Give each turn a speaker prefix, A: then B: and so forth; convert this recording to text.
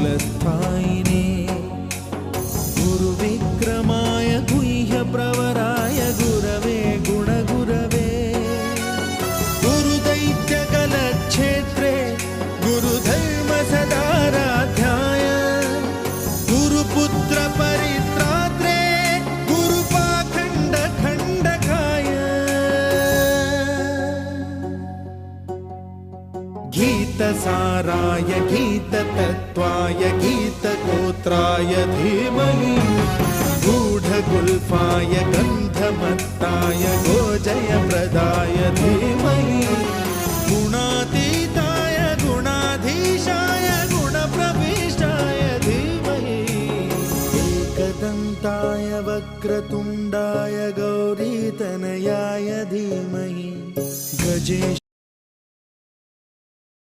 A: कालस्थायिने गुरुविक्रमाय गुह्यप्रवराय गुरवे गुणगुरवे गुरुदैत्यकलक्षेत्रे गुरुधर्मसदाराध्याय गुरुपुत्रपरित्रात्रे गुरुपाखण्डखण्डकाय गीतसाराय गीततत्त्वाय गीतगोत्राय धीमहि गूढगुल्फाय गन्धमत्ताय गोजयप्रदाय धीमहि